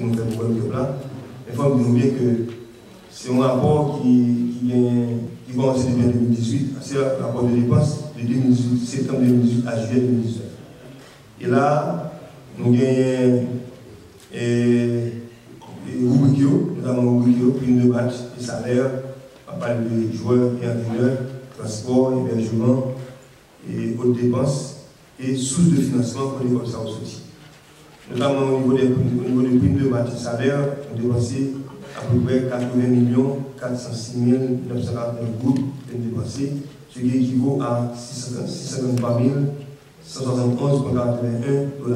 nous faisons le World Cup là. Il faut dire bien que c'est un rapport qui commence depuis 2018, c'est un rapport de dépenses de 2018, septembre 2018 à juillet 2019. Et là, nous gagnons rubrique, notamment rubrique, prime de match et salaire, on parle de joueurs et entraîneurs, transport, hébergement et autres dépenses et sources de financement pour les comme ça aussi. Notamment au niveau des primes de match et salaire, on dépensé à peu près 80 406 949 gouttes de dépensés, ce qui équivaut à 653 171,81 $.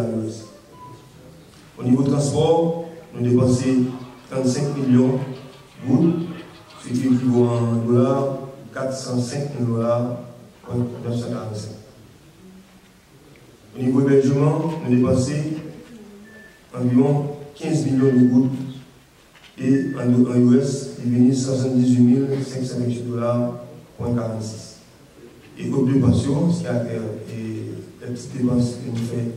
Au niveau transport, nous dépensons 35 millions de gouttes, ce qui équivaut à $405 945. Au niveau hébergement, nous dépensons environ 15 millions de gouttes et en US, il venait 78 528 $,46. Et aux deux pensions, ce qui a des petites dépenses que nous faisons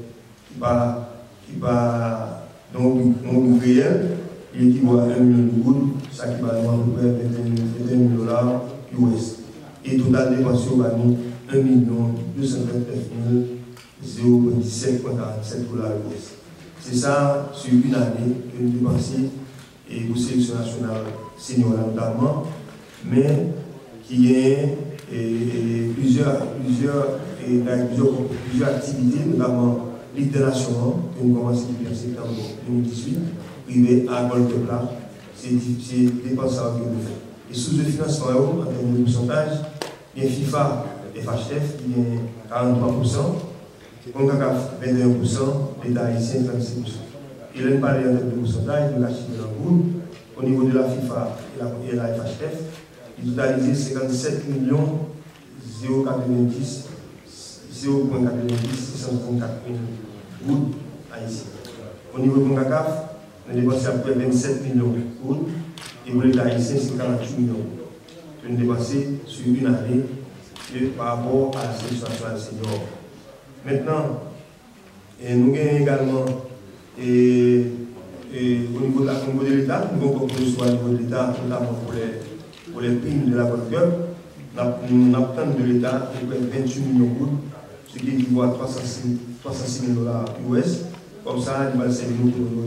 qui va dans le réel, il équivaut à 1 million de gouttes, ça qui va nous à peu près 21 $, US. Et total des pensions va nous 1 229 017,47 $. C'est ça sur une année que nous dépensons et pour la sélection nationale senior notamment, mais qui est plusieurs activités, notamment Ligue des Nations, que nous commençons depuis en septembre 2018, privé à Golfe-Plat, c'est des dépenses que nous faisons. Et sous le financement en termes de pourcentage, il y a FIFA et FHF qui est 43%, CONCACAF 21%, l'État haïtien 36%. Et là, nous parlons en termes de pourcentage, nous l'avons chiffré dans le groupe. Au niveau de la FIFA et la FHF, il totalisait 57 090 634 000 gouttes haïtiens. Au niveau de CONCACAF, nous avons dépensé à peu près 27 millions de gouttes et pour l'État haïtien, c'est 48 millions. Nous avons dépensé sur une année par rapport à la sélection nationale senior. Maintenant, nous avons également au niveau de l'État, nous avons proposé au niveau de l'État, notamment pour les primes de la World Cup, nous avons de l'État à peu près 28 millions de gouttes, ce qui équivaut à 306 000 $ US. Comme ça, il va servir nous pour nous,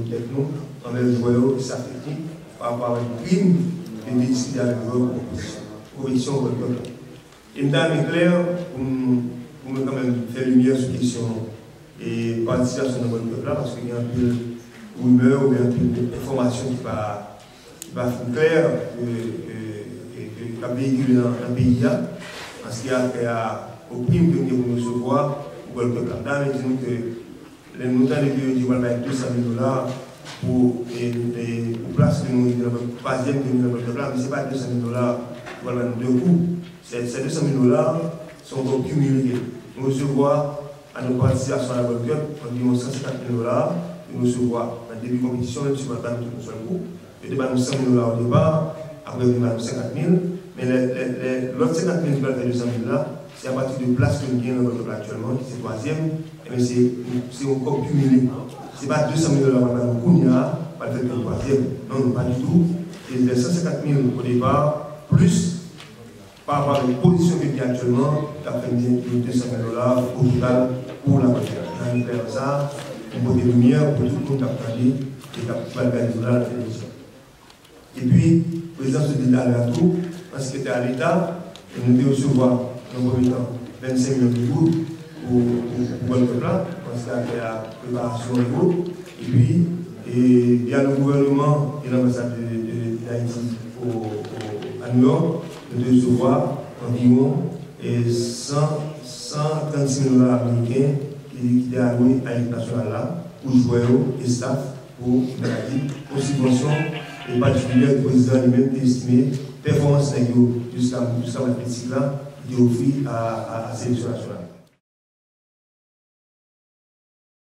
envers les joueurs et sa technique, par rapport à une prime et décider avec eux pour compétition World Cup. Et nous avons clair pour me quand même faire lumière sur la question et participation dans World Cup là, parce qu'il y a un peu de rumeur ou bien un peu d'information qui va faire clair qui va véhiculer dans le pays là, parce qu'il y a au prime que nous devons recevoir au World Cup là. Nous disons que les montants de du World Cup 200 000 $ pour place que nous avons le troisième que nous avons World Cup là, mais ce n'est pas 200 000 $ pour le deux coups. Ces 200 000 $ sont cumulés. Nous recevons à notre participation à la World Cup environ 150 000 $. Nous recevons en début de compétition, même si nous n'avons pas tout seul coup. Nous avons 100 000 $ au départ, après nous avons 50 000. Mais l'autre 50 000 qui va faire 200 000 $, c'est à partir de place que nous gagnons dans notre actuellement, qui est troisième. Mais c'est encore cumulé. Ce n'est pas 200 000 $ maintenant, on va faire le troisième. Non, pas du tout. Et les 150 000 au départ, plus par rapport à la position qu'il y a actuellement, qui a fait 200 000 $ au total pour la voiture. On va faire ça, on va des lumières pour tout le monde qui a regardé et qui a regardé la télévision. Et puis, le président se dit à tout, parce qu'il était à l'État, et nous devons recevoir, dans le premier temps, 25 millions de gouttes pour le peuple, parce qu'il y a la préparation des gouttes. Et puis, il y a le gouvernement et l'ambassade d'Haïti à New York, nous devons recevoir environ 136 000 $ américains qui étaient alloués à l'équipe nationale là, pour joueurs et staff, pour subvention et particulièrement le président lui-même qui estimé performance jusqu'à la politique là, qui est offert à la sélection nationale.